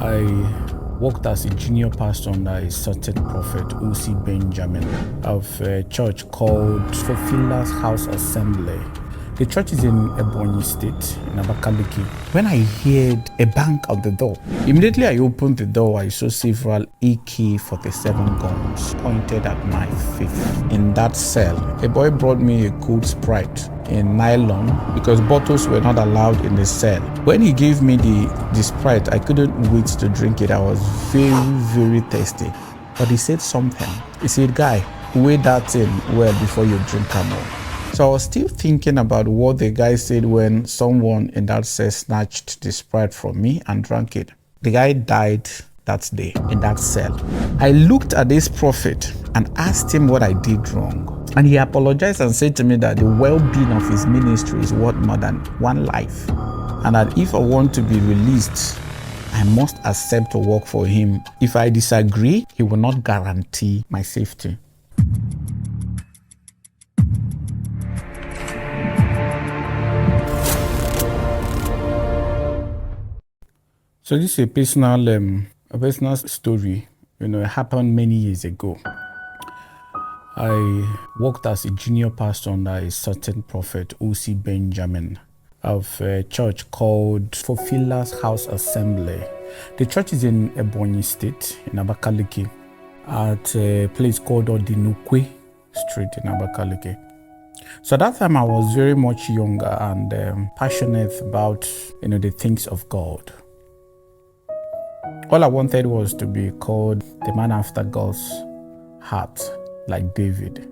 I worked as a junior pastor under a certain prophet, O.C. Benjamin, of a church called Fulfiller's House Assembly. The church is in Ebonyi State, in Abakaliki. When I heard a bang at the door, immediately I opened the door. I saw several AK-47 guns pointed at my face. In that cell, a boy brought me a cold Sprite in nylon because bottles were not allowed in the cell. When he gave me the Sprite, I couldn't wait to drink it. I was very thirsty. But he said something. He said, "Guy, weigh that thing well before you drink more." So I was still thinking about what the guy said when someone in that cell snatched the Sprite from me and drank it. The guy died that day in that cell. I looked at this prophet and asked him what I did wrong. And he apologized and said to me that the well-being of his ministry is worth more than one life. And that if I want to be released, I must accept to work for him. If I disagree, he will not guarantee my safety. So this is a personal story. It happened many years ago. I worked as a junior pastor under a certain prophet, O.C. Benjamin, of a church called Fulfiller's House Assembly. The church is in Ebonyi State, in Abakaliki, at a place called Odinukwe Street in Abakaliki. So at that time, I was very much younger and passionate about the things of God. All I wanted was to be called the man after God's heart, like David.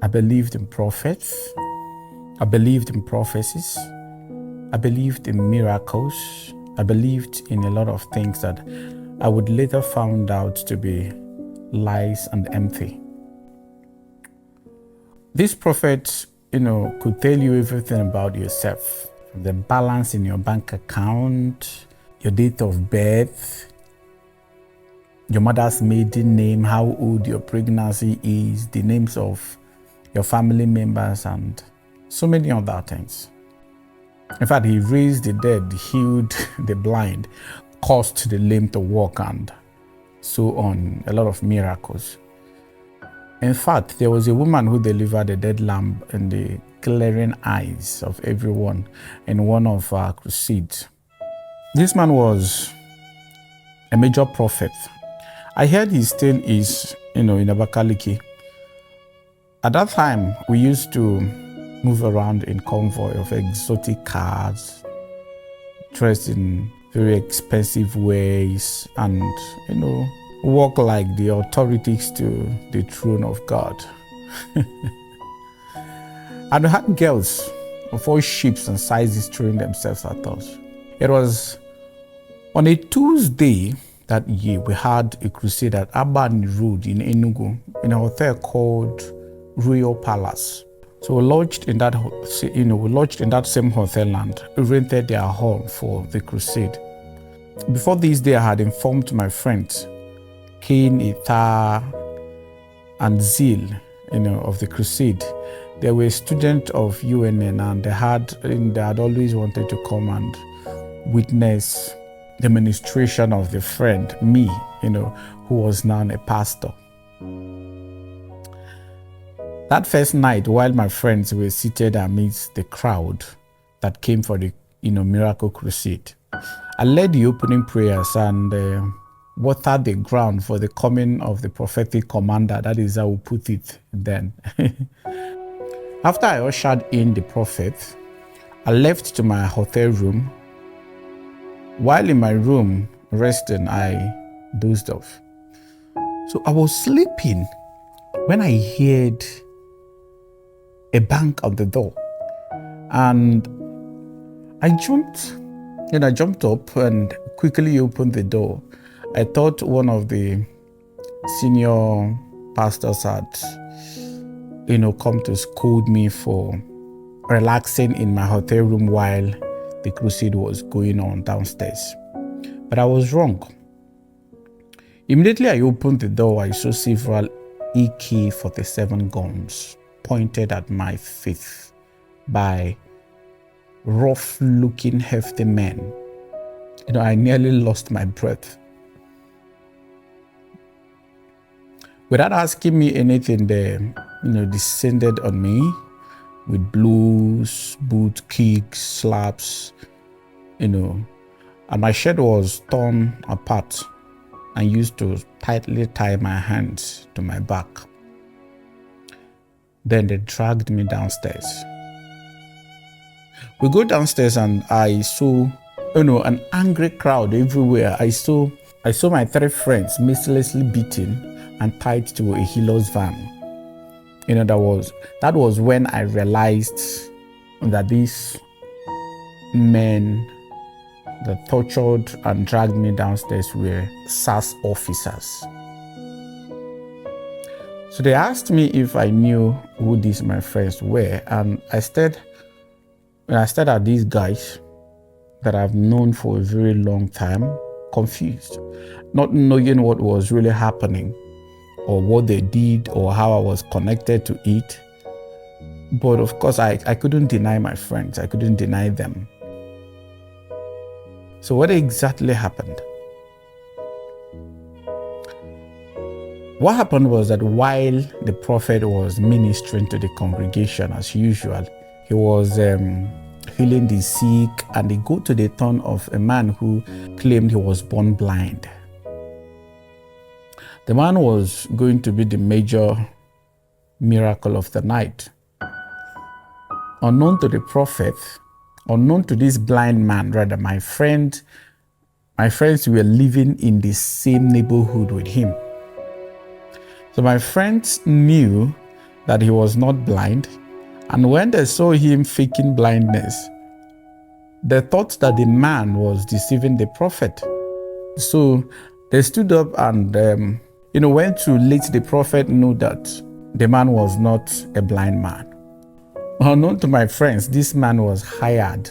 I believed in prophets. I believed in prophecies. I believed in miracles. I believed in a lot of things that I would later find out to be lies and empty. This prophet, could tell you everything about yourself, the balance in your bank account, your date of birth, your mother's maiden name, how old your pregnancy is, the names of your family members, and so many other things. In fact, he raised the dead, healed the blind, caused the lame to walk, and so on, a lot of miracles. In fact, there was a woman who delivered a dead lamb in the glaring eyes of everyone in one of our crusades. This man was a major prophet. I heard he still is, in Abakaliki. At that time, we used to move around in convoy of exotic cars, dressed in very expensive ways, and, walk like the authorities to the throne of God. And we had girls of all shapes and sizes throwing themselves at us. It was on a Tuesday that year, we had a crusade at Abani Road in Enugu, in a hotel called Royal Palace. So we lodged in that same hotel and rented their hall for the crusade. Before this day, I had informed my friends, Cain, Ita, and Zeal, of the crusade. They were students of UNN, and they had always wanted to come and witness the ministration of the friend, me, who was now a pastor. That first night, while my friends were seated amidst the crowd that came for the, miracle crusade, I led the opening prayers and watered the ground for the coming of the prophetic commander. That is how we put it then. After I ushered in the prophet, I left to my hotel room. While in my room resting, I dozed off. So I was sleeping when I heard a bang at the door. And I jumped up and quickly opened the door. I thought one of the senior pastors had, come to scold me for relaxing in my hotel room while the crusade was going on downstairs. But I was wrong. Immediately I opened the door, I saw several AK-47 guns pointed at my face by rough-looking, hefty men. I nearly lost my breath. Without asking me anything, they, descended on me with blows, boot kicks, slaps, and my shirt was torn apart and used to tightly tie my hands to my back. Then they dragged me downstairs. We go downstairs and I saw, an angry crowd everywhere. I saw my 3 friends mercilessly beaten and tied to a healer's van. That was when I realized that these men that tortured and dragged me downstairs were SAS officers. So they asked me if I knew who these my friends were, and I stared at these guys that I've known for a very long time, confused, not knowing what was really happening or what they did or how I was connected to it. But of course, I couldn't deny my friends. I couldn't deny them. So what exactly happened? What happened was that while the prophet was ministering to the congregation as usual, he was healing the sick, and they go to the turn of a man who claimed he was born blind. The man was going to be the major miracle of the night. Unknown to the prophet, unknown to this blind man, rather, my friends were living in the same neighborhood with him. So my friends knew that he was not blind, and when they saw him faking blindness, they thought that the man was deceiving the prophet. So they stood up and went to let the prophet know that the man was not a blind man. Unknown to my friends, this man was hired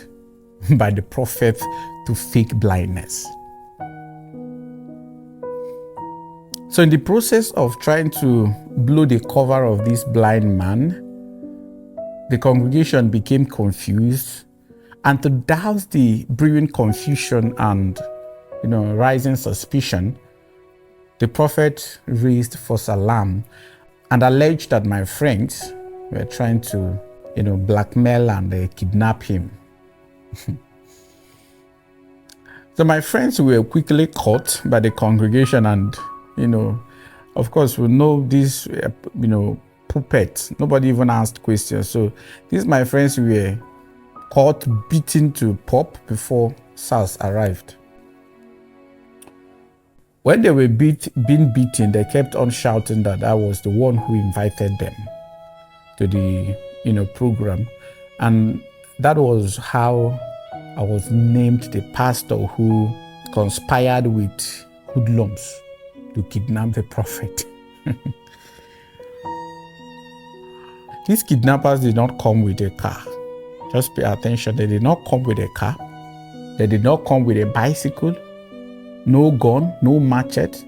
by the prophet to fake blindness. So in the process of trying to blow the cover of this blind man, the congregation became confused, and to douse the brewing confusion and rising suspicion, the prophet raised false alarm and alleged that my friends were trying to blackmail and kidnap him. So my friends were quickly caught by the congregation, and of course, we know these puppets. Nobody even asked questions. So these my friends were caught, beaten to pulp before SAS arrived. When they were being beaten, they kept on shouting that I was the one who invited them to the program, and that was how I was named the pastor who conspired with hoodlums to kidnap the prophet. These kidnappers did not come with a car. Just pay attention. They did not come with a car. They did not come with a bicycle. No gun, no machete,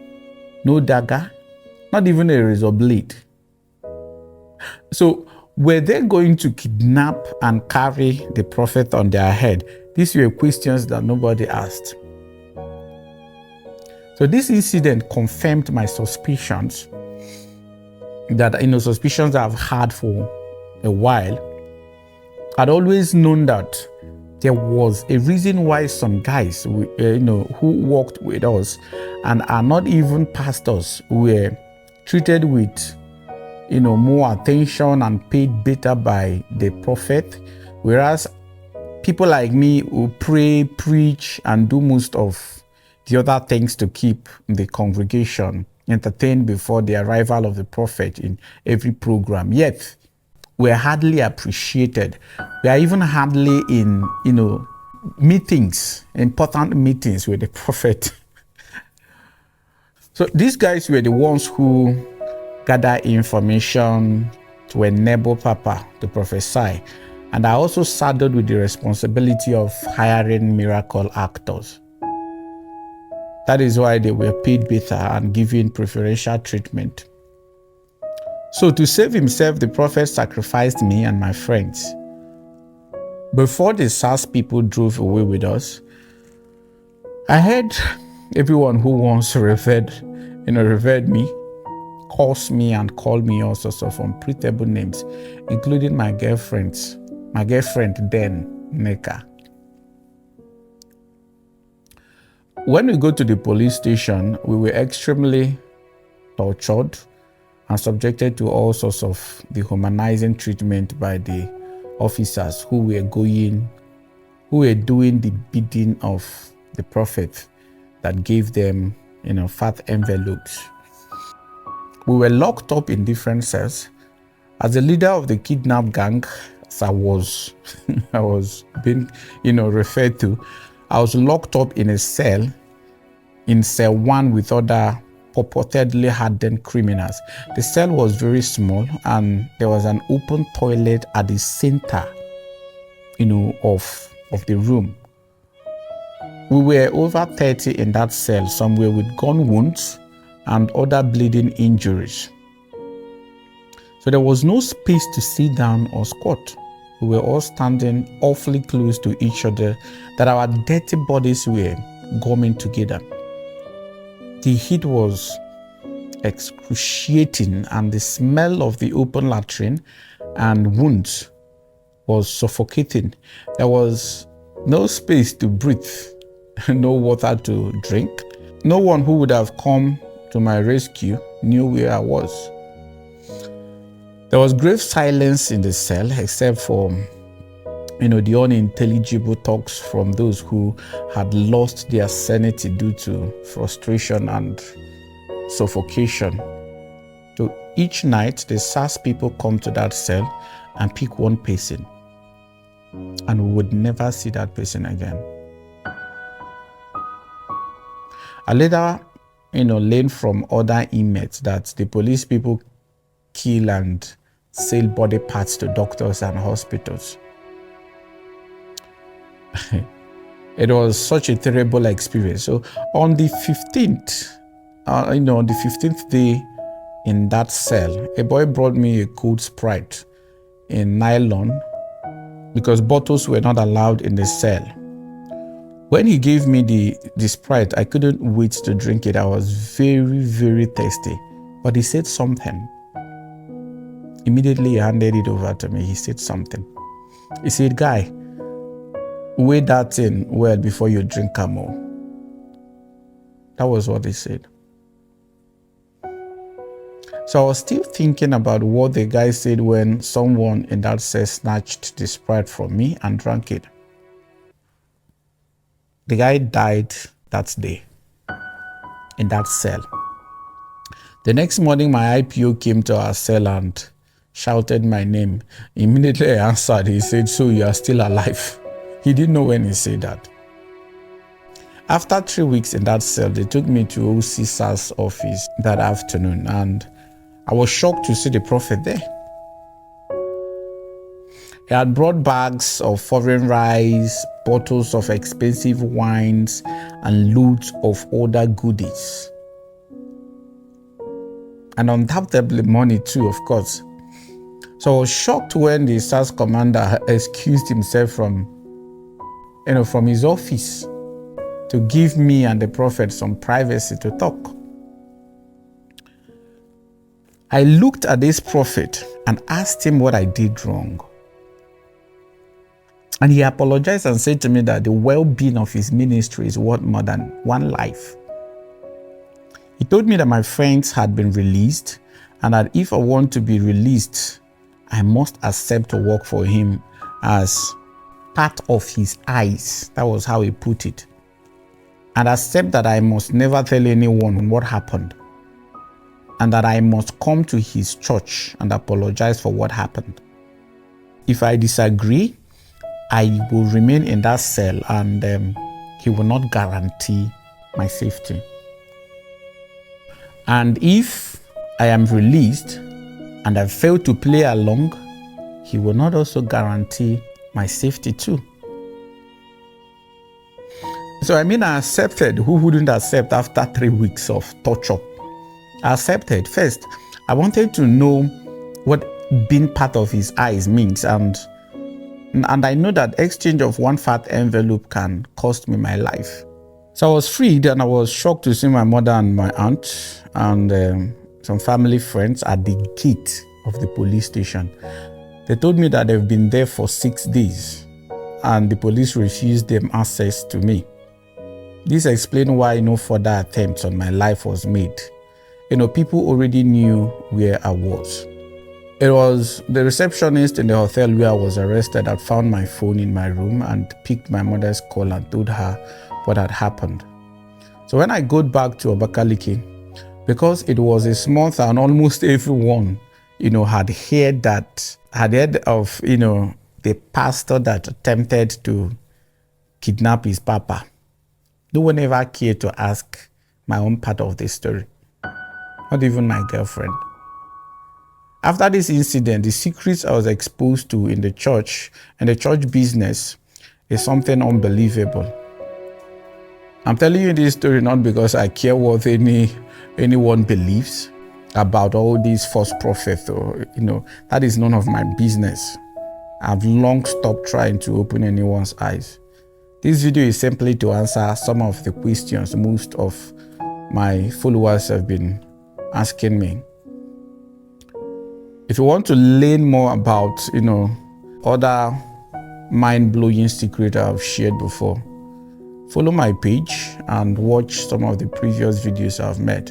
no dagger, not even a razor blade. So were they going to kidnap and carry the prophet on their head? These were questions that nobody asked. So this incident confirmed my suspicions that, suspicions that I've had for a while. I'd always known that there was a reason why some guys, who worked with us and are not even pastors, were treated with, more attention and paid better by the prophet, whereas people like me who pray, preach, and do most of the other things to keep the congregation entertained before the arrival of the prophet in every program, yet we're hardly appreciated. We are even hardly in, meetings, important meetings with the prophet. So these guys were the ones who gather information to enable Papa to prophesy. And I also saddled with the responsibility of hiring miracle actors. That is why they were paid better and given preferential treatment. So to save himself, the prophet sacrificed me and my friends. Before the SAS people drove away with us, I heard everyone who once revered me, calls me and called me all sorts of unpredictable names, including my girlfriend then, Neka. When we go to the police station, we were extremely tortured and subjected to all sorts of dehumanizing treatment by the officers who were doing the bidding of the prophet that gave them, fat envelopes. We were locked up in different cells. As the leader of the kidnap gang, as I was being, referred to, I was locked up in a cell, in cell 1 with other purportedly hardened criminals. The cell was very small and there was an open toilet at the center, of the room. We were over 30 in that cell, some were with gun wounds and other bleeding injuries. So there was no space to sit down or squat. We were all standing awfully close to each other, that our dirty bodies were gumming together. The heat was excruciating and the smell of the open latrine and wounds was suffocating. There was no space to breathe, no water to drink. No one who would have come to my rescue knew where I was. There was grave silence in the cell except for, the unintelligible talks from those who had lost their sanity due to frustration and suffocation. So each night, the SAS people come to that cell and pick one person, and we would never see that person again. I later, learned from other inmates that the police people kill and sell body parts to doctors and hospitals. It was such a terrible experience. So on the 15th, the 15th day in that cell, a boy brought me a cold Sprite in nylon because bottles were not allowed in the cell. When he gave me the Sprite, I couldn't wait to drink it. I was very, very thirsty. But he said something. Immediately he handed it over to me. He said something. He said, "Guy, weigh that thing well before you drink more." That was what he said. So I was still thinking about what the guy said when someone in that cell snatched the Sprite from me and drank it. The guy died that day in that cell. The next morning, my IPO came to our cell and shouted my name. Immediately I answered. He said, "So you are still alive?" He didn't know when he said that. After 3 weeks in that cell, they took me to OC SAR's office that afternoon, and I was shocked to see the prophet there. He had brought bags of foreign rice, bottles of expensive wines, and loads of other goodies. And undoubtedly money too, of course. So I was shocked when the SARS commander excused himself from his office to give me and the prophet some privacy to talk. I looked at this prophet and asked him what I did wrong. And he apologized and said to me that the well-being of his ministry is worth more than one life. He told me that my friends had been released and that if I want to be released, I must accept to work for him as part of his eyes. That was how he put it. And accept that I must never tell anyone what happened. And that I must come to his church and apologize for what happened. If I disagree, I will remain in that cell and he will not guarantee my safety. And if I am released and I fail to play along, he will not also guarantee my safety too. So I accepted. Who wouldn't accept after 3 weeks of torture? I accepted. First, I wanted to know what being part of his eyes means, and I know that exchange of one fat envelope can cost me my life. So I was freed, and I was shocked to see my mother and my aunt and some family friends at the gate of the police station. They told me that they've been there for 6 days and the police refused them access to me. This explained why no further attempts on my life was made. People already knew where I was. It was the receptionist in the hotel where I was arrested that found my phone in my room and picked my mother's call and told her what had happened. So when I got back to Abakaliki, because it was a small town, almost everyone, had heard of, the pastor that attempted to kidnap his papa. No one ever cared to ask my own part of the story, not even my girlfriend. After this incident, the secrets I was exposed to in the church and the church business is something unbelievable. I'm telling you this story not because I care what anyone believes about all these false prophets or, that is none of my business. I've long stopped trying to open anyone's eyes. This video is simply to answer some of the questions most of my followers have been asking me. If you want to learn more about, other mind-blowing secrets I've shared before, follow my page and watch some of the previous videos I've made.